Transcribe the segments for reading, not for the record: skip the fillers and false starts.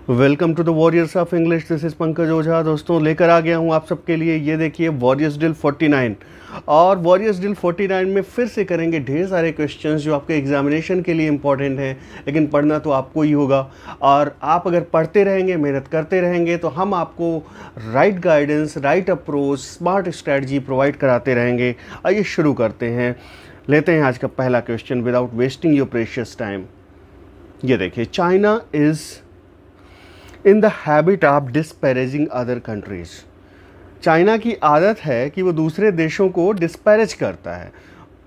Welcome to the warriors of English. This is Pankaj Ojha. दोस्तों लेकर आ गया हूँ आप सबके लिए, ये देखिए वॉरियर्स ड्रिल 49। और वॉरियर्स ड्रिल 49 में फिर से करेंगे ढेर सारे क्वेश्चंस जो आपके एग्जामिनेशन के लिए इंपॉर्टेंट हैं, लेकिन पढ़ना तो आपको ही होगा। और आप अगर पढ़ते रहेंगे, मेहनत करते रहेंगे, तो हम आपको right guidance, right approach, smart strategy provide कराते रहेंगे। आइए शुरू करते हैं, लेते हैं आज का पहला question without wasting your precious time. ये देखिए, China is in the habit of disparaging other countries. China की आदत है कि वो दूसरे देशों को डिस्पैरेज करता है।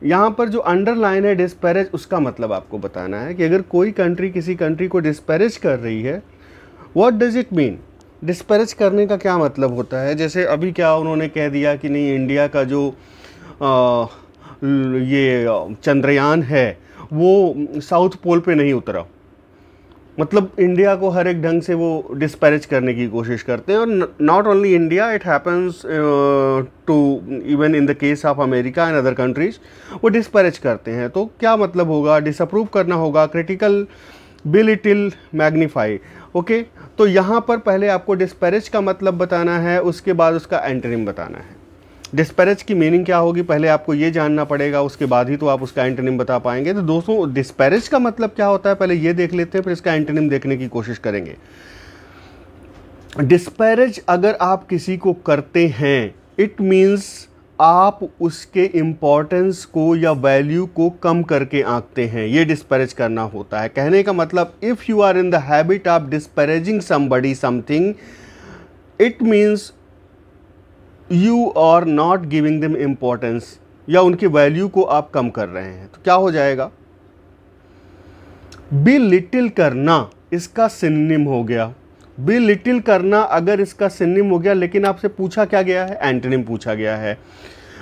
यहाँ पर जो अंडरलाइन है डिस्पैरेज, उसका मतलब आपको बताना है कि अगर कोई कंट्री किसी कंट्री को डिस्पैरेज कर रही है, what does it mean. Disparage करने का क्या मतलब होता है। जैसे अभी क्या उन्होंने कह दिया कि नहीं, इंडिया का जो ये चंद्रयान है वो साउथ पोल पे नहीं उतरा, मतलब इंडिया को हर एक ढंग से वो डिस्पैरेज करने की कोशिश करते हैं। और not only India, it happens to even in the case of America and other countries, वो डिस्पैरेज करते हैं। तो क्या मतलब होगा, डिसअप्रूव करना होगा, क्रिटिकल, बिलिटिल, मैग्नीफाई। ओके, तो यहाँ पर पहले आपको डिस्पैरेज का मतलब बताना है, उसके बाद उसका एंटोनिम बताना है। डिस्पैरेज की मीनिंग क्या होगी पहले आपको ये जानना पड़ेगा, उसके बाद ही तो आप उसका एंटोनिम बता पाएंगे। तो दोस्तों डिस्पैरेज का मतलब क्या होता है पहले ये देख लेते हैं, फिर इसका एंटोनिम देखने की कोशिश करेंगे। डिस्पैरेज अगर आप किसी को करते हैं, इट मीन्स आप उसके इम्पोर्टेंस को या वैल्यू को कम करके आंकते हैं, ये डिस्पैरेज करना होता है। कहने का मतलब, if you are in the habit of disparaging somebody something, it means you are not giving them importance, या उनकी वैल्यू को आप कम कर रहे हैं। तो क्या हो जाएगा, बी लिटिल करना इसका सिनोनिम हो गया। बी लिटिल करना अगर इसका सिनोनिम हो गया, लेकिन आपसे पूछा क्या गया है, एंटोनिम पूछा गया है।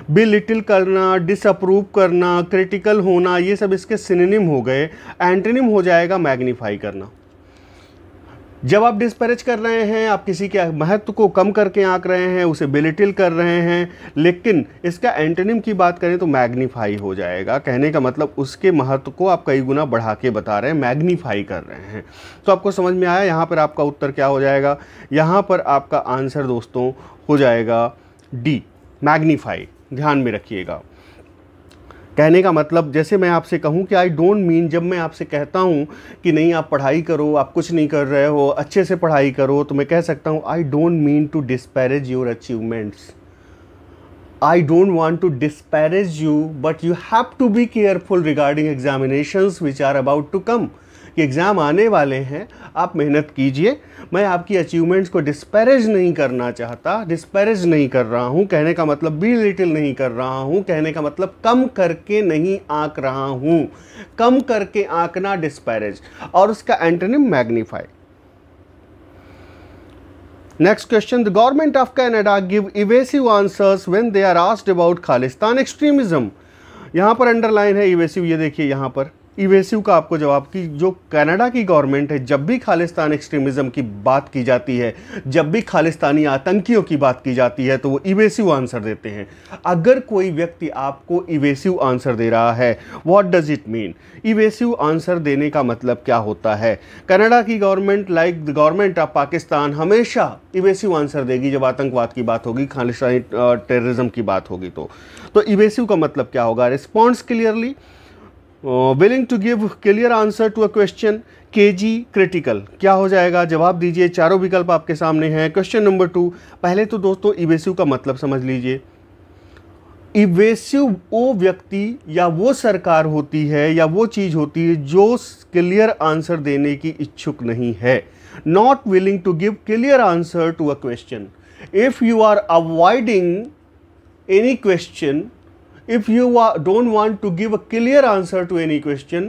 बी लिटिल करना, डिसअप्रूव करना, क्रिटिकल होना, ये सब इसके सिनोनिम हो गए। एंटोनिम हो जाएगा मैग्नीफाई करना। जब आप डिस्पैरेज कर रहे हैं, आप किसी के महत्व को कम करके आंक रहे हैं, उसे बेलिटिल कर रहे हैं, लेकिन इसका एंटोनिम की बात करें तो मैग्नीफाई हो जाएगा। कहने का मतलब उसके महत्व को आप कई गुना बढ़ा के बता रहे हैं, मैग्नीफाई कर रहे हैं। तो आपको समझ में आया यहाँ पर आपका उत्तर क्या हो जाएगा। यहाँ पर आपका आंसर दोस्तों हो जाएगा डी, मैग्नीफाई। ध्यान में रखिएगा। कहने का मतलब, जैसे मैं आपसे कहूँ कि आई डोंट मीन, जब मैं आपसे कहता हूँ कि नहीं आप पढ़ाई करो, आप कुछ नहीं कर रहे हो, अच्छे से पढ़ाई करो, तो मैं कह सकता हूँ I don't mean to disparage your achievements, I don't want to disparage you, but you have to be careful regarding examinations which are about to come. कि एग्ज़ाम आने वाले हैं, आप मेहनत कीजिए। मैं आपकी अचीवमेंट्स को डिस्पैरेज नहीं करना चाहता, डिस्पैरेज नहीं कर रहा हूँ। कहने का मतलब बी लिटिल नहीं कर रहा हूँ, कहने का मतलब कम करके नहीं आंक रहा हूँ। कम करके आंकना डिस्पैरेज, और उसका antonym magnify. Next question, the government of Canada give evasive answers when they are asked about Khalistan extremism. यहाँ पर अंडरलाइन है इवेसिव, ये देखिए यहाँ पर इवेसिव का आपको जवाब कि जो कनाडा की गवर्नमेंट है, जब भी खालिस्तान एक्सट्रीमिज्म की बात की जाती है, जब भी खालिस्तानी आतंकियों की बात की जाती है, तो वो इवेसिव आंसर देते हैं। अगर कोई व्यक्ति आपको इवेसिव आंसर दे रहा है, what does it mean. Evasive answer देने का मतलब क्या होता है। कनाडा की government, like the government of Pakistan, हमेशा इवेसिव आंसर देगी जब आतंकवाद की बात होगी, खालिस्तानी टेररिज्म की बात होगी। तो इवेसिव का मतलब क्या होगा, response clearly, willing to give clear answer to a question, cagey, critical. क्या हो जाएगा, जवाब दीजिए। चारों विकल्प आपके सामने हैं। क्वेश्चन नंबर 2, पहले तो दोस्तों इवेसिव का मतलब समझ लीजिए। इवेसिव वो व्यक्ति या वो सरकार होती है या वो चीज़ होती है जो क्लियर आंसर देने की इच्छुक नहीं है। Not willing to give clear answer to a question. If you are avoiding any question, if you don't want to give a clear answer to any question,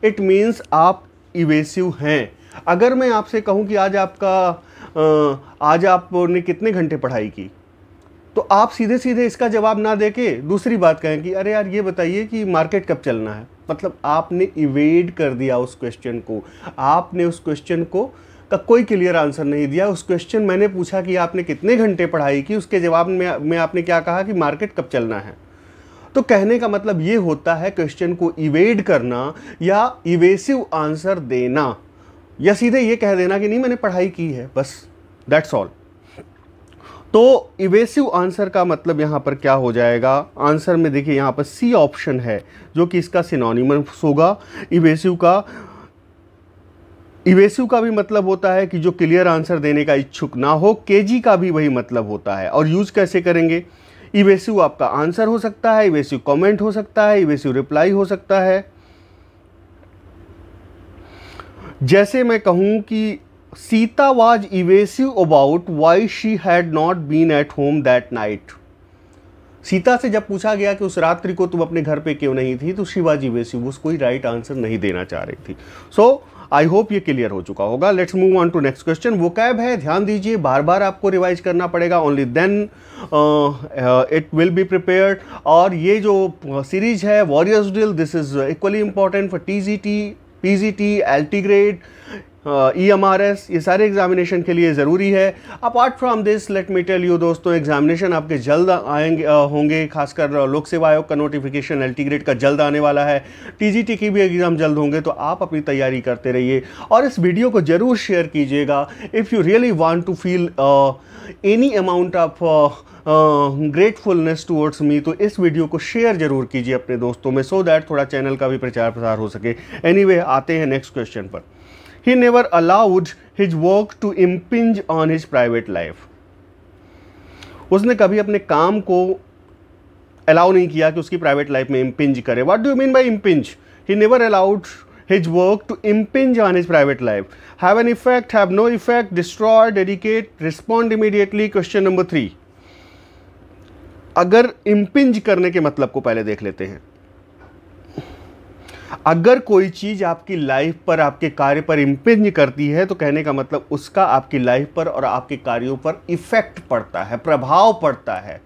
it means आप evasive हैं। अगर मैं आपसे कहूँ कि आज आपने कितने घंटे पढ़ाई की, तो आप सीधे सीधे इसका जवाब ना देके दूसरी बात कहें कि अरे यार ये बताइए कि मार्केट कब चलना है, मतलब आपने इवेड कर दिया उस क्वेश्चन को। आपने उस क्वेश्चन को का कोई क्लियर आंसर नहीं दिया। उस क्वेश्चन मैंने पूछा कि आपने कितने घंटे पढ़ाई की, उसके जवाब में आपने क्या कहा कि मार्केट कब चलना है। तो कहने का मतलब ये होता है क्वेश्चन को इवेड करना या इवेसिव आंसर देना। या सीधे ये कह देना कि नहीं मैंने पढ़ाई की है, बस दैट्स ऑल। तो इवेसिव आंसर का मतलब यहाँ पर क्या हो जाएगा, आंसर में देखिए यहाँ पर सी ऑप्शन है जो कि इसका सिनोनिमस होगा। इवेसिव का भी मतलब होता है कि जो क्लियर आंसर देने का इच्छुक ना हो। केजी का भी वही मतलब होता है। और यूज कैसे करेंगे, इवेसिव आपका आंसर हो सकता है, इवेसिव कमेंट हो सकता है, इवेसिव रिप्लाई हो सकता है। जैसे मैं कहूं कि Sita was evasive about why she had not been at home that night. Sita से जब पूछा गया कि उस रात्रि को तुम अपने घर पे क्यों नहीं थी, तो शी वाज इवेसिव, उसको कोई राइट आंसर नहीं देना चाह रही थी। सो आई होप ये क्लियर हो चुका होगा। Let's move on to next question. Vocab है, ध्यान दीजिए, बार बार आपको रिवाइज करना पड़ेगा, only then it will be prepared. और ये जो सीरीज है warriors drill, this is equally important for TGT, PGT, LT grade, EMRS, ये सारे एग्जामिनेशन के लिए ज़रूरी है। Apart from this let me tell you दोस्तों, एग्जामिनेशन आपके जल्द आएंगे होंगे, खासकर लोक सेवा आयोग का नोटिफिकेशन एलटी ग्रेड का जल्द आने वाला है, टीजीटी की भी एग्ज़ाम जल्द होंगे। तो आप अपनी तैयारी करते रहिए और इस वीडियो को ज़रूर शेयर कीजिएगा। If you really want to feel any amount of gratefulness towards me, तो इस वीडियो को शेयर जरूर कीजिए अपने दोस्तों में, सो दैट थोड़ा चैनल का भी प्रचार प्रसार हो सके। एनीवे, आते हैं नेक्स्ट क्वेश्चन पर। He never allowed his work to impinge on his private life. उसने कभी अपने काम को अलाउ नहीं किया कि उसकी प्राइवेट लाइफ में impinge करे। What do you mean by impinge? He never allowed his work to impinge on his private life. Have an effect, have no effect, destroy, dedicate, respond immediately. Question number 3. अगर impinge करने के मतलब को पहले देख लेते हैं। अगर कोई चीज आपकी लाइफ पर, आपके कार्य पर इंपिंज करती है, तो कहने का मतलब उसका आपकी लाइफ पर और आपके कार्यों पर इफेक्ट पड़ता है, प्रभाव पड़ता है।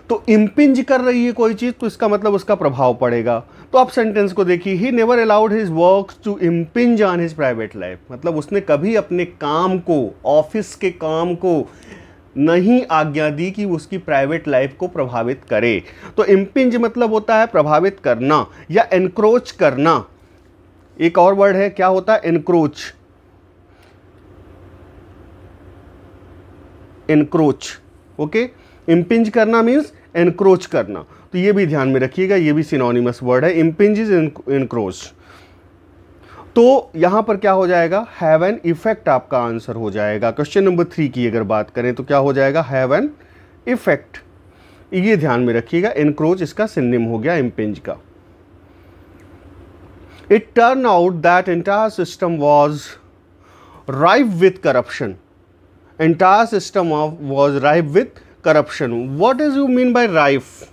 तो इंपिंज कर रही है कोई चीज, तो इसका मतलब उसका प्रभाव पड़ेगा। तो आप सेंटेंस को देखिए, he never allowed his work to impinge on his private life, मतलब उसने कभी अपने काम को, ऑफिस के काम को नहीं आज्ञा दी कि उसकी प्राइवेट लाइफ को प्रभावित करे। तो इंपिंज मतलब होता है प्रभावित करना या एनक्रोच करना। एक और वर्ड है, क्या होता है, एनक्रोच। Encroach, okay. इंपिंज करना मीन्स एनक्रोच करना, तो ये भी ध्यान में रखिएगा, ये भी सिनोनिमस वर्ड है। इंपिंज इज एनक्रोच। तो यहां पर क्या हो जाएगा, हैव एन इफेक्ट आपका आंसर हो जाएगा। क्वेश्चन नंबर 3 की अगर बात करें तो क्या हो जाएगा, हैव एन इफेक्ट। ये ध्यान में रखिएगा, एनक्रोच इसका सिनोनिम हो गया इंपिंज का। It turn out that entire system was rife with corruption. Entire system was rife with corruption. What is you mean bye rife?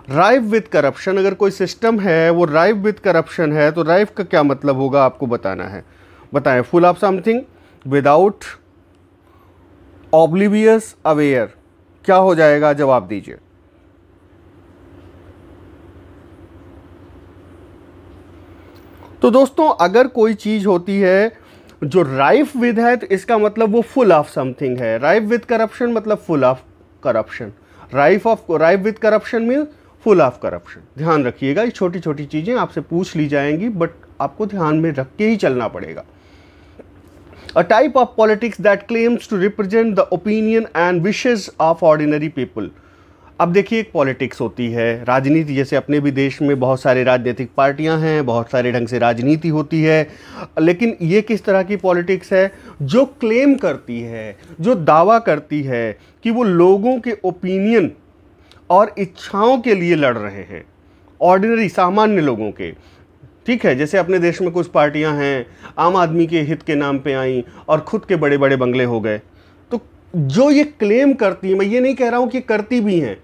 Rife with corruption, अगर कोई सिस्टम है वो राइफ विथ करप्शन है, तो राइफ का क्या मतलब होगा आपको बताना है। बताएं। Full of something, without, oblivious, aware, क्या हो जाएगा, जवाब दीजिए। तो दोस्तों, अगर कोई चीज होती है जो राइफ विद है, तो इसका मतलब वो फुल ऑफ समथिंग है। राइफ विथ करप्शन मतलब full of corruption. Rife with corruption mean full of corruption. ध्यान रखिएगा, ये छोटी छोटी चीजें आपसे पूछ ली जाएंगी, बट आपको ध्यान में रख के ही चलना पड़ेगा। A type of politics that claims to represent the opinion and wishes of ordinary people. अब देखिए, एक पॉलिटिक्स होती है, राजनीति, जैसे अपने भी देश में बहुत सारे राजनीतिक पार्टियां हैं, बहुत सारे ढंग से राजनीति होती है, लेकिन ये किस तरह की पॉलिटिक्स है, जो क्लेम करती है, जो दावा करती है कि वो लोगों के ओपिनियन और इच्छाओं के लिए लड़ रहे हैं, ऑर्डिनरी, सामान्य लोगों के। ठीक है, जैसे अपने देश में कुछ पार्टियां हैं, आम आदमी के हित के नाम पे आई और खुद के बड़े बड़े बंगले हो गए। तो जो ये क्लेम करती हैं, मैं ये नहीं कह रहा हूं कि करती भी हैं,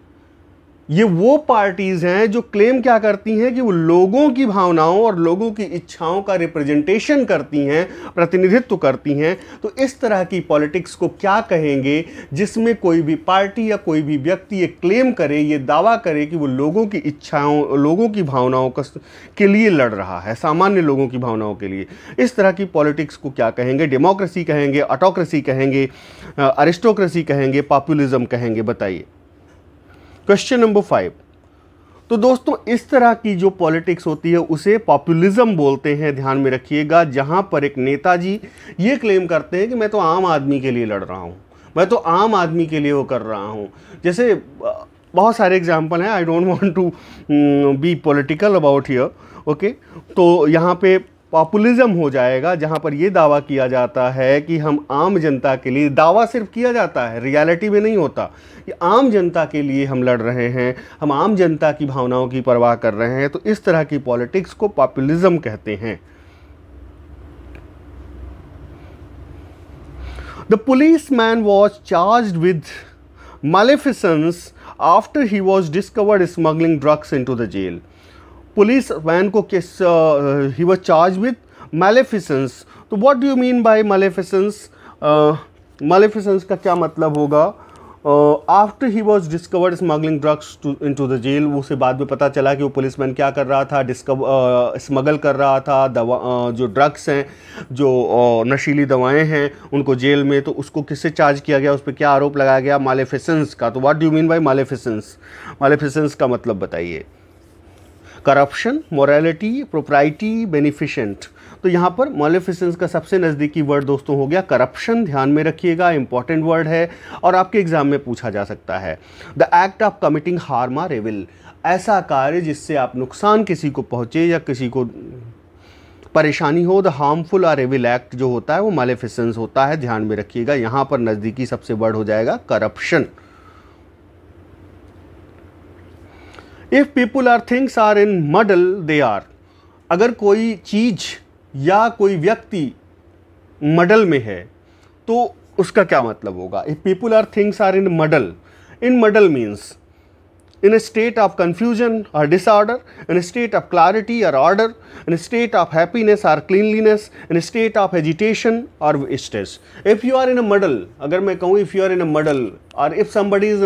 ये वो पार्टीज हैं जो क्लेम क्या करती हैं कि वो लोगों की भावनाओं और लोगों की इच्छाओं का रिप्रेजेंटेशन करती हैं, प्रतिनिधित्व करती हैं। तो इस तरह की पॉलिटिक्स को क्या कहेंगे, जिसमें कोई भी पार्टी या कोई भी व्यक्ति ये क्लेम करे, ये दावा करे कि वो लोगों की इच्छाओं, लोगों की भावनाओं के लिए लड़ रहा है, सामान्य लोगों की भावनाओं के लिए। इस तरह की पॉलिटिक्स को क्या कहेंगे? डेमोक्रेसी कहेंगे, ऑटोक्रेसी कहेंगे, अरिस्टोक्रेसी कहेंगे, पॉपुलिज्म कहेंगे? बताइए। Question number 5। तो दोस्तों इस तरह की जो पॉलिटिक्स होती है उसे पॉपुलिज्म बोलते हैं, ध्यान में रखिएगा। जहां पर एक नेताजी ये क्लेम करते हैं कि मैं तो आम आदमी के लिए लड़ रहा हूं, मैं तो आम आदमी के लिए वो कर रहा हूं। जैसे बहुत सारे एग्जाम्पल हैं, I don't want to be political about here, okay. तो यहाँ पे पॉपुलिज्म हो जाएगा जहाँ पर ये दावा किया जाता है कि हम आम जनता के लिए, दावा सिर्फ किया जाता है, रियलिटी में नहीं होता, कि आम जनता के लिए हम लड़ रहे हैं, हम आम जनता की भावनाओं की परवाह कर रहे हैं। तो इस तरह की पॉलिटिक्स को पॉपुलिज्म कहते हैं। The policeman was charged with maleficence after he was discovered smuggling drugs into the jail. Policeman को किस he was charge with maleficence। तो what do you mean by maleficence? maleficence का क्या मतलब होगा? After he was discovered smuggling drugs into the jail, उसे बाद में पता चला कि वो पुलिसमैन क्या कर रहा था, स्मगल कर रहा था दवा, जो ड्रग्स हैं, जो नशीली दवाएं हैं, उनको जेल में। तो उसको किससे चार्ज किया गया, उस पर क्या आरोप लगाया गया? मालेफिसेंस का। तो what do you mean by maleficence? Maleficence का मतलब बताइए। Corruption, morality, propriety, beneficent. तो यहाँ पर मालेफिसेंस का सबसे नज़दीकी वर्ड दोस्तों हो गया करप्शन, ध्यान में रखिएगा, इंपॉर्टेंट वर्ड है और आपके एग्जाम में पूछा जा सकता है। The act of committing harm और एविल, ऐसा कार्य जिससे आप नुकसान किसी को पहुँचे या किसी को परेशानी हो। द हार्मफुल और एविल एक्ट जो होता है वो मालेफिसेंस होता है, ध्यान में रखिएगा। यहाँ पर नज़दीकी सबसे वर्ड हो जाएगा corruption. If people are things are in muddle they are, अगर कोई चीज़ या कोई व्यक्ति मडल में है तो उसका क्या मतलब होगा? If people are things are in muddle means in a state of confusion or disorder, in a state of clarity or order, in a state of happiness or cleanliness, in a state of agitation or stress. If you are in a muddle, अगर मैं कहूँ if you are in a muddle or if somebody is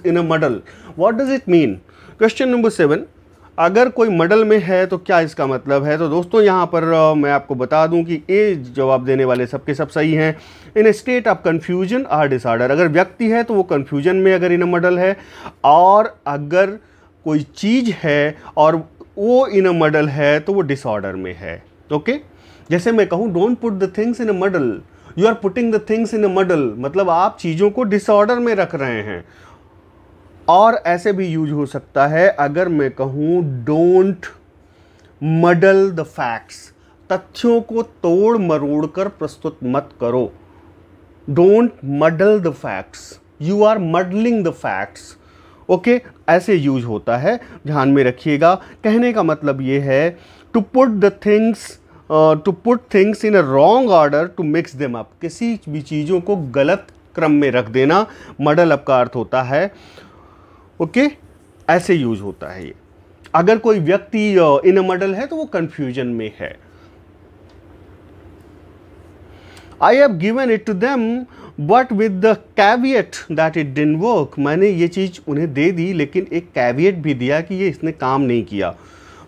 in a muddle, what does it mean? Question number 7, अगर कोई मडल में है तो क्या इसका मतलब है? तो दोस्तों यहाँ पर मैं आपको बता दूं कि ए जवाब देने वाले सबके सब सही हैं। इन ए स्टेट ऑफ कन्फ्यूजन और डिसऑर्डर, अगर व्यक्ति है तो वो कन्फ्यूजन में अगर इन अ मडल है, और अगर कोई चीज़ है और वो इन अ मडल है तो वो डिसऑर्डर में है। ओके, जैसे मैं कहूँ don't put the things in a muddle, you are putting the things in a muddle, मतलब आप चीज़ों को डिसऑर्डर में रख रहे हैं। और ऐसे भी यूज हो सकता है अगर मैं कहूँ डोंट मडल द फैक्ट्स, तथ्यों को तोड़ मरोड़ कर प्रस्तुत मत करो। Don't muddle the facts, you are muddling the facts. Okay, ऐसे यूज होता है, ध्यान में रखिएगा। कहने का मतलब ये है to put things in a wrong order to mix them up, किसी भी चीज़ों को गलत क्रम में रख देना मडल अप का अर्थ होता है। ओके, ऐसे यूज होता है ये। अगर कोई व्यक्ति इन अ मडल है तो वो कंफ्यूजन में है। I have given it to them but with the caveat that it didn't work, मैंने ये चीज़ उन्हें दे दी लेकिन एक कैविएट भी दिया कि ये इसने काम नहीं किया।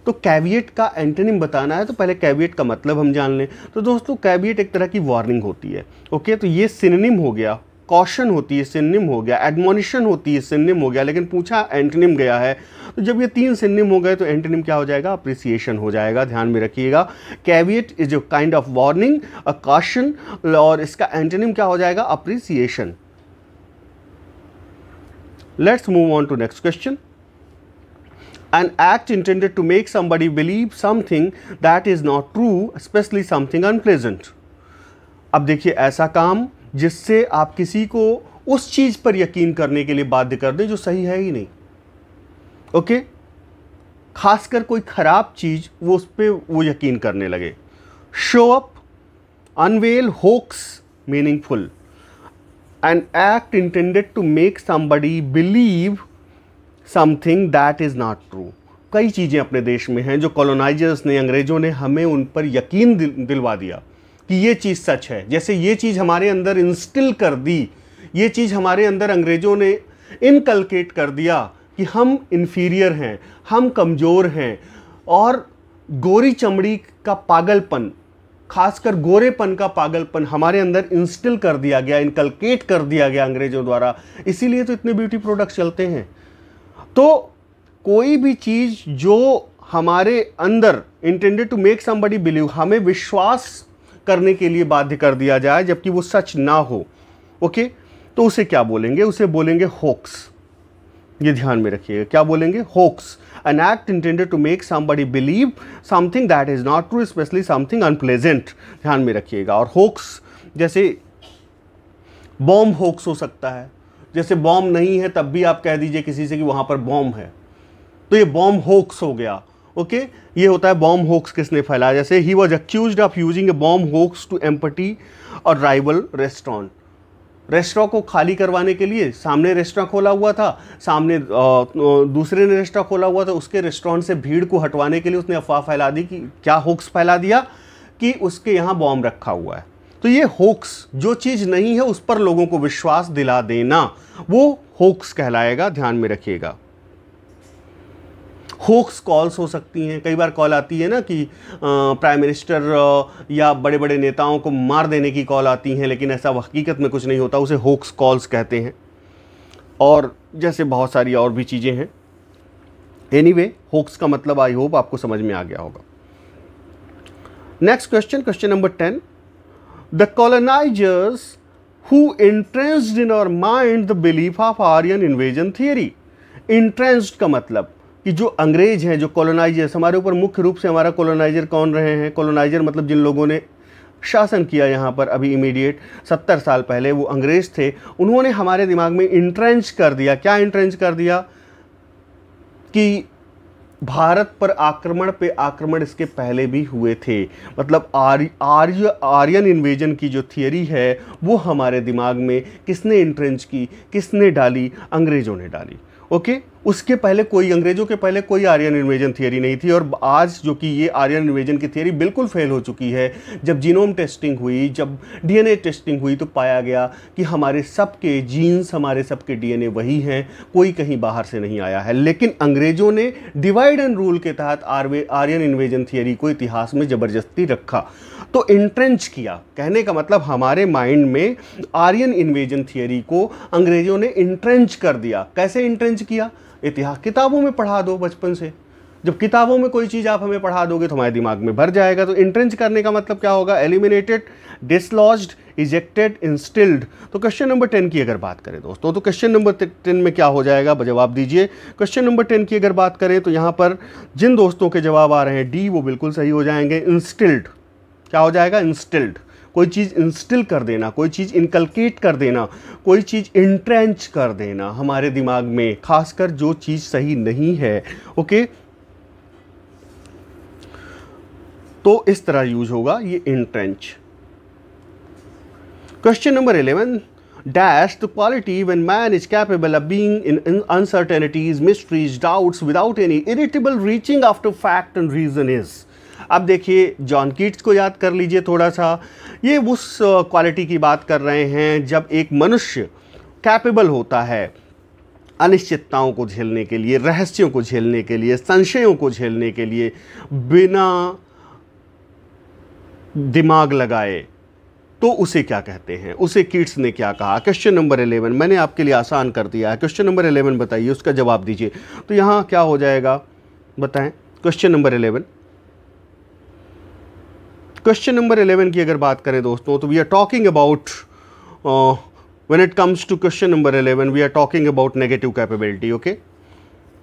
तो कैविएट का एंटोनिम बताना है तो पहले कैविएट का मतलब हम जान लें। तो दोस्तों कैविएट एक तरह की वार्निंग होती है। ओके, तो ये सिनोनिम हो गया, कॉशन होती है सिनोनिम हो गया, एडमोनिशन होती है सिनोनिम हो गया, लेकिन पूछा एंटोनिम गया है। तो जब ये तीन सिनोनिम हो गए तो एंटोनिम क्या हो जाएगा? अप्रिसिएशन हो जाएगा, ध्यान में रखिएगा। Caveat is a kind of warning, a caution, और इसका एंटोनिम क्या हो जाएगा? Appreciation. Let's move on to next question. An act intended to make somebody believe something that is not true, especially something unpleasant. अब देखिए, ऐसा काम जिससे आप किसी को उस चीज़ पर यकीन करने के लिए बाध्य कर दें जो सही है ही नहीं। ओके, खासकर कोई खराब चीज़ वो उस पर वो यकीन करने लगे। Show up, unveil, hoax, meaningful. An act intended to make somebody believe something that is not true. कई चीज़ें अपने देश में हैं जो कॉलोनाइजर्स ने, अंग्रेज़ों ने हमें उन पर यकीन दिलवा दिया कि ये चीज़ सच है। जैसे ये चीज़ हमारे अंदर इंस्टिल कर दी, ये चीज़ हमारे अंदर अंग्रेज़ों ने इनकलकेट कर दिया कि हम इन्फीरियर हैं, हम कमज़ोर हैं, और गोरी चमड़ी का पागलपन, खासकर गोरेपन का पागलपन हमारे अंदर इंस्टिल कर दिया गया, इनकलकेट कर दिया गया अंग्रेज़ों द्वारा। इसीलिए तो इतने ब्यूटी प्रोडक्ट्स चलते हैं। तो कोई भी चीज जो हमारे अंदर intended to make somebody believe, हमें विश्वास करने के लिए बाध्य कर दिया जाए जबकि वो सच ना हो, ओके, तो उसे क्या बोलेंगे? उसे बोलेंगे होक्स। ये ध्यान में रखिएगा, क्या बोलेंगे? Hoax. An act intended to make somebody believe something that is not true, specially something unpleasant. ध्यान में रखिएगा। और होक्स जैसे बॉम्ब होक्स हो सकता है, जैसे बॉम्ब नहीं है तब भी आप कह दीजिए किसी से कि वहां पर बॉम्ब है, तो ये बॉम्ब होक्स हो गया, ओके। ये होता है बॉम्ब होक्स किसने फैलाया। जैसे he was accused of using a bomb hoax to empty और राइवल रेस्टोरेंट। रेस्टोरेंट को खाली करवाने के लिए, सामने रेस्टोरेंट खोला हुआ था, सामने दूसरे ने रेस्टोरेंट खोला हुआ था, उसके रेस्टोरेंट से भीड़ को हटवाने के लिए उसने अफवाह फैला दी कि क्या होक्स फैला दिया कि उसके यहाँ बॉम्ब रखा हुआ है। तो ये होक्स, जो चीज़ नहीं है उस पर लोगों को विश्वास दिला देना, वो होक्स कहलाएगा। ध्यान में रखिएगा। होक्स कॉल्स हो सकती हैं, कई बार कॉल आती है ना कि प्राइम मिनिस्टर या बड़े बड़े नेताओं को मार देने की कॉल आती हैं, लेकिन ऐसा हकीकत में कुछ नहीं होता, उसे होक्स कॉल्स कहते हैं। और जैसे बहुत सारी और भी चीज़ें हैं। एनीवे, होक्स का मतलब आई होप आपको समझ में आ गया होगा। Next question, question number 10। The colonisers who entrenched in our mind the belief of Aryan invasion theory। entrenched का मतलब कि जो अंग्रेज हैं, जो कॉलोनाइजर्स, हमारे ऊपर मुख्य रूप से हमारा कॉलोनाइजर कौन रहे हैं? कॉलोनाइजर मतलब जिन लोगों ने शासन किया यहाँ पर अभी इमीडिएट 70 साल पहले, वो अंग्रेज थे। उन्होंने हमारे दिमाग में इंट्रेंच कर दिया। क्या इंट्रेंच कर दिया? कि भारत पर आक्रमण पे आक्रमण इसके पहले भी हुए थे। मतलब आर्यन इन्वेजन की जो थियरी है वो हमारे दिमाग में किसने इंट्रेंच की, किसने डाली? अंग्रेजों ने डाली, ओके। उसके पहले कोई, अंग्रेजों के पहले कोई आर्यन इन्वेजन थियरी नहीं थी। और आज जो कि ये आर्यन इन्वेजन की थियरी बिल्कुल फेल हो चुकी है। जब जीनोम टेस्टिंग हुई, जब डीएनए टेस्टिंग हुई, तो पाया गया कि हमारे सबके जीन्स, हमारे सबके डीएनए वही हैं, कोई कहीं बाहर से नहीं आया है। लेकिन अंग्रेजों ने डिवाइड एंड रूल के तहत आर्यन इन्वेजन थियरी को इतिहास में ज़बरदस्ती रखा, तो इंट्रेंच किया। कहने का मतलब हमारे माइंड में आर्यन इन्वेजन थियरी को अंग्रेजों ने इंट्रेंच कर दिया। कैसे इंट्रेंच किया? इतिहास किताबों में पढ़ा दो बचपन से। जब किताबों में कोई चीज़ आप हमें पढ़ा दोगे तो हमारे दिमाग में भर जाएगा। तो इंट्रेंच करने का मतलब क्या होगा? Eliminated, dislodged, ejected, instilled. तो क्वेश्चन नंबर 10 की अगर बात करें दोस्तों, तो क्वेश्चन नंबर 10 में क्या हो जाएगा? जवाब दीजिए। क्वेश्चन नंबर 10 की अगर बात करें तो यहाँ पर जिन दोस्तों के जवाब आ रहे हैं डी, वो बिल्कुल सही हो जाएंगे। इंस्टिल्ड, क्या हो जाएगा? इंस्टिल्ड। कोई चीज़ इंस्टिल कर देना, कोई चीज़ इनकलकेट कर देना, कोई चीज़ इंट्रेंच कर देना हमारे दिमाग में, खासकर जो चीज़ सही नहीं है, ओके। तो इस तरह यूज होगा ये entrench. Question number 11। Dash the quality when man is capable of being in uncertainties, mysteries, doubts without any irritable reaching after fact and reason is. अब देखिए, जॉन कीट्स को याद कर लीजिए थोड़ा सा। ये उस क्वालिटी की बात कर रहे हैं जब एक मनुष्य कैपेबल होता है अनिश्चितताओं को झेलने के लिए, रहस्यों को झेलने के लिए, संशयों को झेलने के लिए, बिना दिमाग लगाए, तो उसे क्या कहते हैं? उसे कीट्स ने क्या कहा? क्वेश्चन नंबर 11 मैंने आपके लिए आसान कर दिया है। क्वेश्चन नंबर 11 बताइए, उसका जवाब दीजिए। तो यहाँ क्या हो जाएगा बताएं? क्वेश्चन नंबर 11, क्वेश्चन नंबर 11 की अगर बात करें दोस्तों, तो we are talking about when it comes to question number 11 we are talking about negative capability, okay.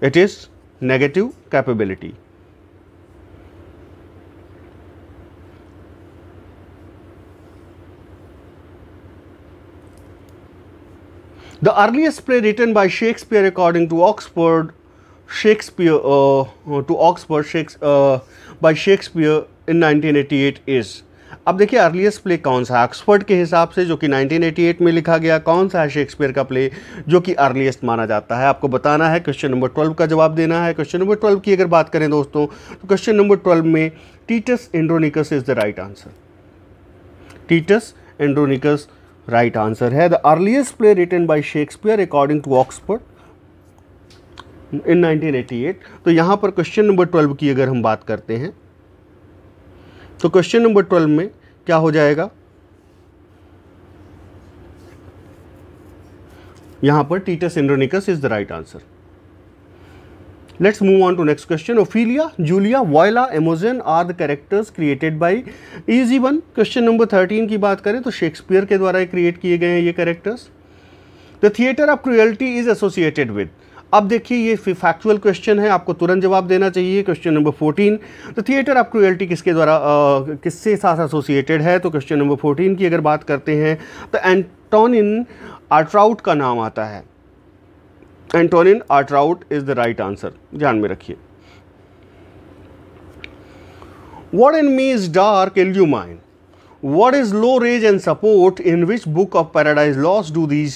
It is negative capability. The earliest play written by Shakespeare, according to Oxford, by Shakespeare in 1988 is। अब देखिए earliest play कौन सा है Oxford के हिसाब से, जो कि 1988 में लिखा गया। कौन सा है शेक्सपियर का प्ले जो कि अर्लीस्ट माना जाता है? आपको बताना है। क्वेश्चन नंबर 12 का जवाब देना है। क्वेश्चन नंबर 12 की अगर बात करें दोस्तों, तो क्वेश्चन नंबर 12 में Titus Andronicus is the right answer. Titus Andronicus right answer है। The earliest play written by Shakespeare according to Oxford in 1988। तो यहाँ पर क्वेश्चन नंबर 12 की अगर हम बात करते हैं, तो क्वेश्चन नंबर 12 में क्या हो जाएगा? यहाँ पर Titus Andronicus is the right answer. Let's move on to next question. Ophelia, Julia, Viola, Imogen are the characters created by easy one. Question number 13 की बात करें तो शेक्सपियर के द्वारा क्रिएट किए गए हैं ये characters. The theater of cruelty is associated with. अब देखिए ये फैक्चुअल क्वेश्चन है, आपको तुरंत जवाब देना चाहिए. Question number 14, the theatre of cruelty किसके द्वारा किससे साथ एसोसिएटेड है? तो क्वेश्चन नंबर 14 की अगर बात करते हैं तो एंटोनिन आर्ट्राउट का नाम आता है. Antonin Artaud is the right answer, ध्यान में रखिए. What in me is dark illumine. What is low rage and support? In which book of Paradise Lost do these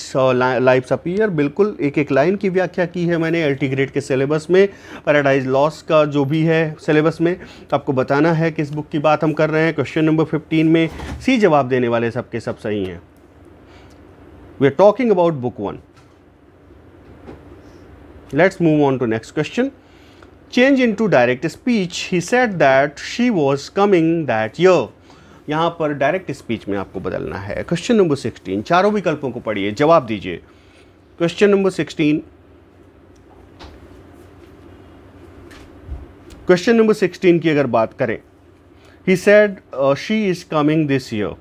lives appear? बिल्कुल एक एक लाइन की व्याख्या की है मैंने एलटी ग्रेड के सिलेबस में. पैराडाइज लॉस्ट का जो भी है सिलेबस में आपको बताना है किस बुक की बात हम कर रहे हैं. क्वेश्चन नंबर 15 में सी जवाब देने वाले सबके सब सही हैं. We are talking about book 1. Let's move on to next question. Change into direct speech. He said that she was coming that year. यहाँ पर डायरेक्ट स्पीच में आपको बदलना है. क्वेश्चन नंबर 16, चारों विकल्पों को पढ़िए, जवाब दीजिए. क्वेश्चन नंबर 16, क्वेश्चन नंबर 16 की अगर बात करें, he said she is coming this year.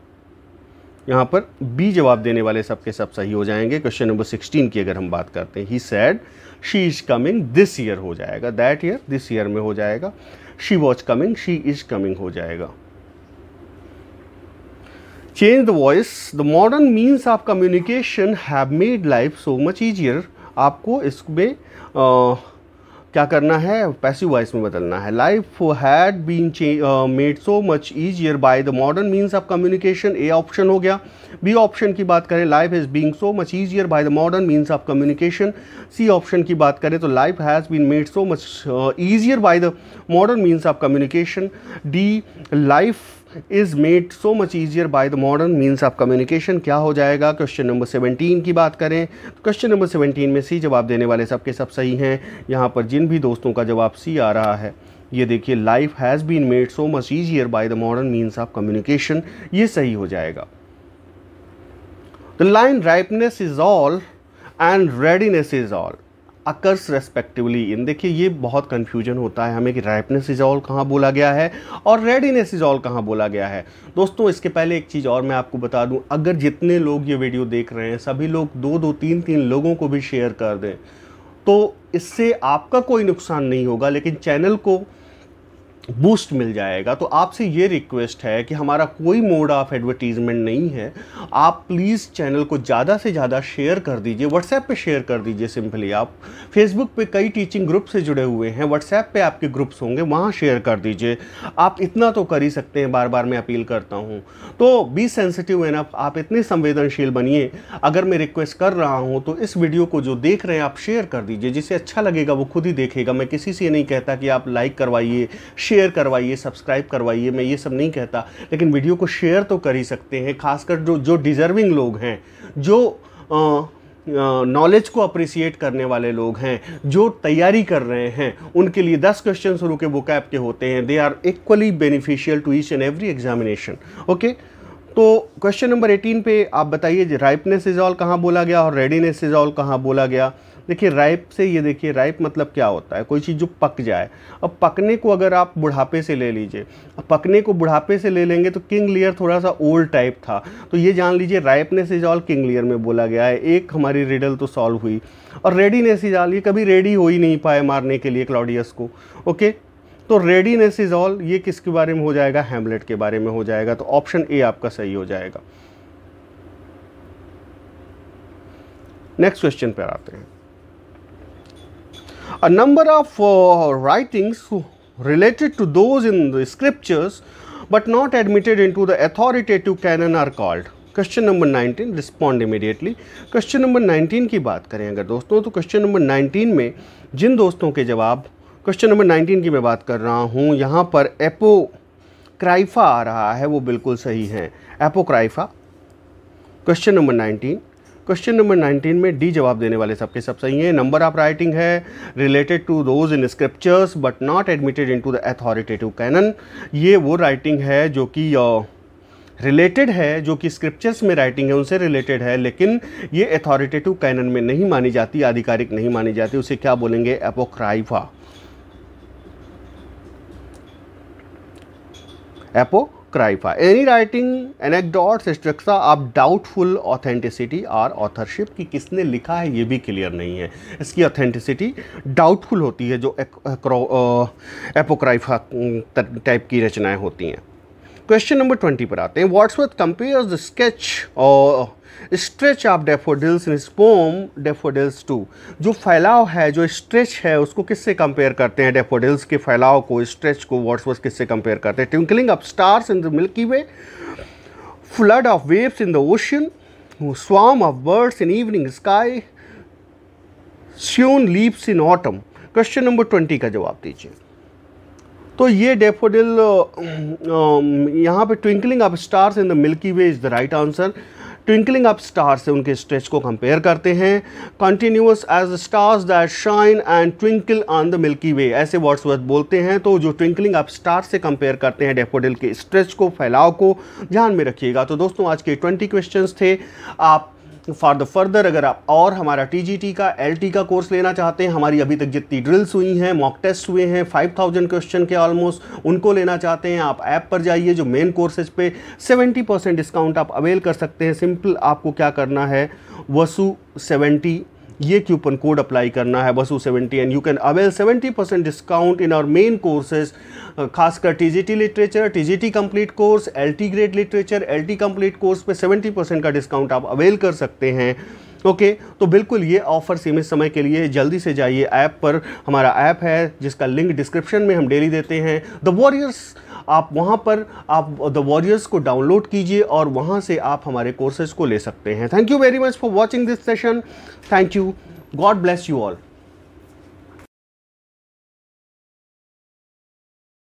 यहाँ पर बी जवाब देने वाले सबके सब सही हो जाएंगे. क्वेश्चन नंबर 16 की अगर हम बात करते हैं, he said she is coming this year हो जाएगा. दैट ईयर दिस ईयर में हो जाएगा. She was coming she is coming हो जाएगा. Change the voice. The modern means of communication have made life so much easier. आपको इसमें क्या करना है? पैसिव वॉइस में बदलना है. Life had been made so much easier by the modern means of communication. A option हो गया. B ऑप्शन की बात करें, life is being so much easier by the modern means of communication. C option की बात करें तो life has been made so much easier by the modern means of communication. D, life is made so much easier by the modern means of communication. क्या हो जाएगा? Question number 17 की बात करें तो क्वेश्चन नंबर 17 में सी जवाब देने वाले सबके सब सही हैं. यहाँ पर जिन भी दोस्तों का जवाब सी आ रहा है, ये देखिए, life has been made so much easier by the modern means of communication, ये सही हो जाएगा. The line ripeness is all and readiness is all occurs respectively in. देखिए ये बहुत कन्फ्यूजन होता है हमें कि राइपनेस इज ऑल कहाँ बोला गया है और रेडीनेस इज ऑल कहाँ बोला गया है. दोस्तों इसके पहले एक चीज़ और मैं आपको बता दूं, अगर जितने लोग ये वीडियो देख रहे हैं सभी लोग 2-2, 3-3 लोगों को भी शेयर कर दें तो इससे आपका कोई नुकसान नहीं होगा, लेकिन चैनल को बूस्ट मिल जाएगा. तो आपसे ये रिक्वेस्ट है कि हमारा कोई मोड ऑफ एडवर्टीजमेंट नहीं है. आप प्लीज़ चैनल को ज़्यादा से ज़्यादा शेयर कर दीजिए. व्हाट्सएप पे शेयर कर दीजिए. सिंपली आप फेसबुक पे कई टीचिंग ग्रुप से जुड़े हुए हैं, व्हाट्सएप पे आपके ग्रुप्स होंगे, वहाँ शेयर कर दीजिए. आप इतना तो कर ही सकते हैं, बार बार मैं अपील करता हूँ. तो बी सेंसिटिव एनफ, आप इतने संवेदनशील बनिए. अगर मैं रिक्वेस्ट कर रहा हूँ तो इस वीडियो को जो देख रहे हैं आप शेयर कर दीजिए. जिसे अच्छा लगेगा वो खुद ही देखेगा. मैं किसी से नहीं कहता कि आप लाइक करवाइए, शेयर करवाइए, सब्सक्राइब करवाइए, मैं ये सब नहीं कहता, लेकिन वीडियो को शेयर तो कर ही सकते हैं. खासकर जो डिज़र्विंग लोग हैं, जो नॉलेज को अप्रिशिएट करने वाले लोग हैं, जो तैयारी कर रहे हैं, उनके लिए 10 क्वेश्चन शुरू के वोकैब के होते हैं. They are equally beneficial to each and every examination. Okay, तो क्वेश्चन नंबर 18 पे आप बताइए राइपनेस इज ऑल कहाँ बोला गया और रेडीनेस इज ऑल कहाँ बोला गया. देखिए राइप से, ये देखिए राइप मतलब क्या होता है? कोई चीज़ जो पक जाए. अब पकने को अगर आप बुढ़ापे से ले लीजिए, अब पकने को बुढ़ापे से ले लेंगे तो किंग लियर थोड़ा सा ओल्ड टाइप था. तो ये जान लीजिए राइपनेस इज ऑल किंग लियर में बोला गया है. एक हमारी रिडल तो सॉल्व हुई. और रेडीनेस इज ऑल, ये कभी रेडी हो ही नहीं पाए मारने के लिए क्लॉडियस को. ओके, तो रेडीनेस इज ऑल ये किसके बारे में हो जाएगा? हैमलेट के बारे में हो जाएगा. तो ऑप्शन ए आपका सही हो जाएगा. नेक्स्ट क्वेश्चन पर आते हैं. A number of writings related to those in the scriptures but not admitted into the authoritative canon are called. Question number 19, respond immediately. Question number 19 की बात करें अगर दोस्तों, तो क्वेश्चन नंबर 19 में जिन दोस्तों के जवाब, क्वेश्चन नंबर 19 की मैं बात कर रहा हूँ, यहाँ पर एपोक्राइफा आ रहा है, वो बिल्कुल सही है. एपोक्राइफा क्वेश्चन नंबर 19. क्वेश्चन नंबर 19 में डी जवाब देने वाले सबके सब सही हैं. नंबर ऑफ राइटिंग है related to those in scriptures but not admitted into the authoritative canon. ये वो राइटिंग है जो कि रिलेटेड है, जो कि स्क्रिप्चर्स में राइटिंग है उनसे रिलेटेड है, लेकिन ये अथॉरिटेटिव कैनन में नहीं मानी जाती, आधिकारिक नहीं मानी जाती. उसे क्या बोलेंगे? Apocrypha. Apocrypha. Any writing anecdotes etcetera of doubtful authenticity और ऑथरशिप, कि किसने लिखा है ये भी क्लियर नहीं है, इसकी ऑथेंटिसिटी डाउटफुल होती है जो एपोक्राइफा टाइप की रचनाएं होती हैं। क्वेश्चन नंबर 20 पर आते हैं। वर्ड्सवर्थ कंपेयर्स द स्केच और stretch of daffodils in his poem daffodils to. जो फैलाव है, जो स्ट्रेच है, उसको किससे कंपेयर करते हैं? डैफोडिल्स के फैलाव को, स्ट्रेच को वर्ड्सवर्थ किससे कंपेयर करते हैं? Twinkling of stars in the Milky Way, flood of waves in the ocean, swarm of birds in evening sky, strewn leaves in autumn. Question number 20 का जवाब दीजिए। तो ये डैफोडिल यहाँ पे twinkling of stars in the Milky Way is the right answer. Twinkling of stars से उनके stretch को कंपेयर करते हैं। Continuous as the stars that shine and twinkle on the Milky वे, ऐसे वर्ड्सवर्थ बोलते हैं। तो जो ट्विंकलिंग ऑफ स्टार्स से कंपेयर करते हैं डैफोडिल के स्ट्रेच को, फैलाव को, ध्यान में रखिएगा। तो दोस्तों आज के 20 क्वेश्चंस थे। आप फॉर द फर्दर अगर आप और हमारा टीजीटी का, एलटी का कोर्स लेना चाहते हैं, हमारी अभी तक जितनी ड्रिल्स हुई हैं, मॉक टेस्ट हुए हैं 5000 क्वेश्चन के ऑलमोस्ट, उनको लेना चाहते हैं, आप ऐप पर जाइए जो मेन कोर्सेज पे 70% डिस्काउंट आप अवेल कर सकते हैं। सिंपल आपको क्या करना है, वसु70 ये कूपन कोड अप्लाई करना है, वसु70, and you can avail 70% discount in our main courses, खासकर TGT literature, TGT complete course, LT grade literature, LT complete course पे 70% का डिस्काउंट आप अवेल कर सकते हैं। ओके तो बिल्कुल ये ऑफर सीमित समय के लिए, जल्दी से जाइए ऐप पर। हमारा ऐप है जिसका लिंक डिस्क्रिप्शन में हम डेली देते हैं, द वॉरियर्स। आप वहाँ पर आप द वॉरियर्स को डाउनलोड कीजिए और वहाँ से आप हमारे कोर्सेज को ले सकते हैं। Thank you very much for watching this session. Thank you. God bless you all.